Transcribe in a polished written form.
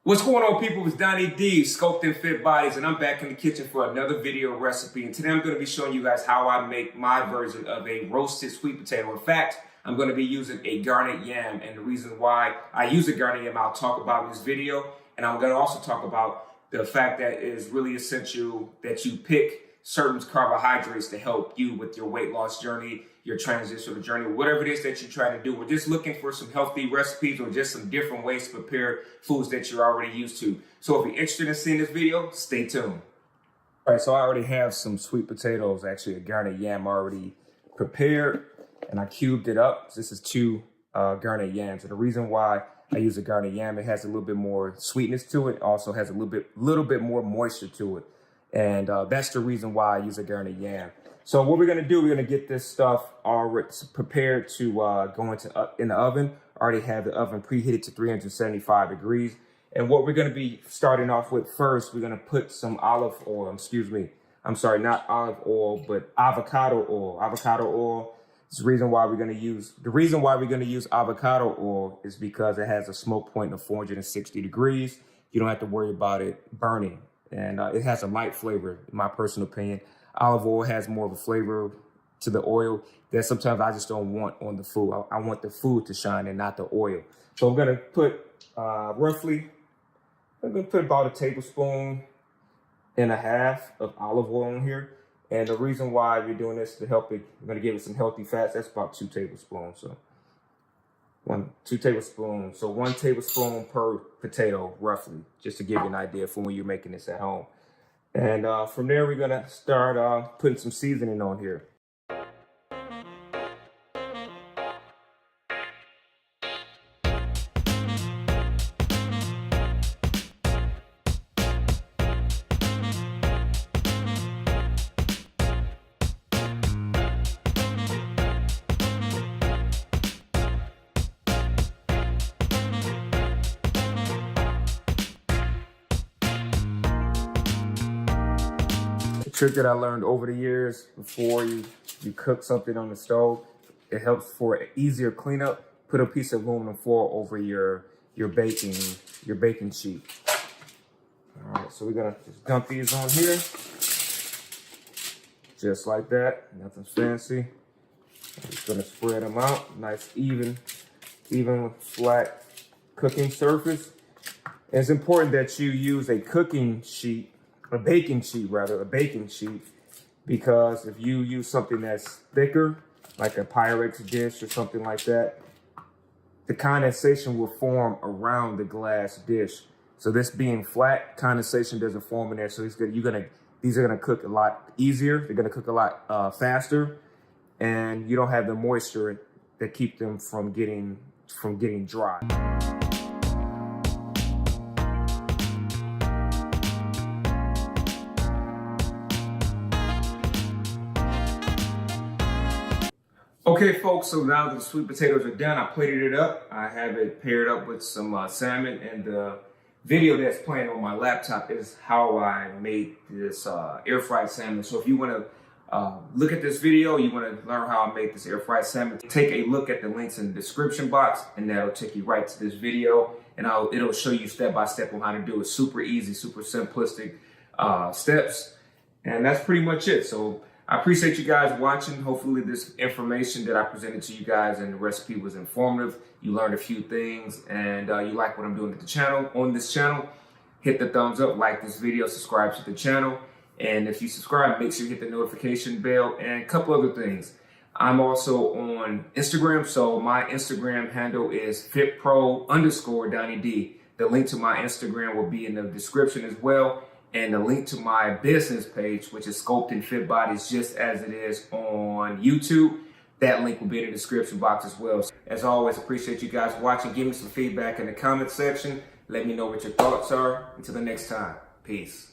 What's going on, people? It's Donnie D, Sculpting Fit Bodies, and I'm back in the kitchen for another video recipe. And today I'm going to be showing you guys how I make my version of a roasted sweet potato. In fact, I'm going to be using a garnet yam, and the reason why I use a garnet yam I'll talk about in this video. And I'm going to also talk about the fact that it is really essential that you pick certain carbohydrates to help you with your weight loss journey, your transitional journey, whatever it is that you're trying to do. We're just looking for some healthy recipes or just some different ways to prepare foods that you're already used to. So if you're interested in seeing this video, stay tuned. All right, so I already have some sweet potatoes, actually a garnet yam already prepared, and I cubed it up. This is two garnet yams. And the reason why I use a garnet yam, it has a little bit more sweetness to it. Also has a little bit more moisture to it. And that's the reason why I use a garnet yam. So what we're gonna do, we're gonna get this stuff already prepared to go in the oven. I already have the oven preheated to 375 degrees. And what we're gonna be starting off with first, we're gonna put some olive oil, I'm sorry, not olive oil, but avocado oil. Avocado oil is the reason why we're gonna use avocado oil is because it has a smoke point of 460 degrees. You don't have to worry about it burning. And it has a light flavor, in my personal opinion. Olive oil has more of a flavor to the oil that sometimes I just don't want on the food. I want the food to shine and not the oil. So I'm gonna put about a tablespoon and a half of olive oil in here. And the reason why we're doing this to help it, we're gonna give it some healthy fats. That's about 2 tablespoons. So 2 tablespoons. So 1 tablespoon per potato, roughly, just to give you an idea for when you're making this at home. And from there, we're gonna start putting some seasoning on here. Trick that I learned over the years before you cook something on the stove, it helps for an easier cleanup. Put a piece of aluminum foil over your baking sheet. All right, so we're gonna just dump these on here, just like that. Nothing fancy. I'm just gonna spread them out, nice even flat cooking surface. And it's important that you use a baking sheet, because if you use something that's thicker, like a Pyrex dish or something like that, the condensation will form around the glass dish. So this being flat, condensation doesn't form in there. So these are gonna cook a lot easier. They're gonna cook a lot faster, and you don't have the moisture that keep them from getting dry. Okay, folks, so now that the sweet potatoes are done, I plated it up. I have it paired up with some salmon, and the video that's playing on my laptop is how I made this air-fried salmon. So if you want to look at this video, you want to learn how I made this air-fried salmon, take a look at the links in the description box, and that'll take you right to this video, and it'll show you step-by-step on how to do it. Super easy, super simplistic steps, and that's pretty much it. So I appreciate you guys watching. Hopefully this information that I presented to you guys and the recipe was informative. You learned a few things, and you like what I'm doing at the channel. On this channel, hit the thumbs up, like this video, subscribe to the channel. And if you subscribe, make sure you hit the notification bell and a couple other things. I'm also on Instagram, so my Instagram handle is fitpro_DonnieD. The link to my Instagram will be in the description as well. And the link to my business page, which is Sculpting Fit Bodies, just as it is on YouTube, that link will be in the description box as well. As always, appreciate you guys watching. Give me some feedback in the comment section. Let me know what your thoughts are. Until the next time, peace.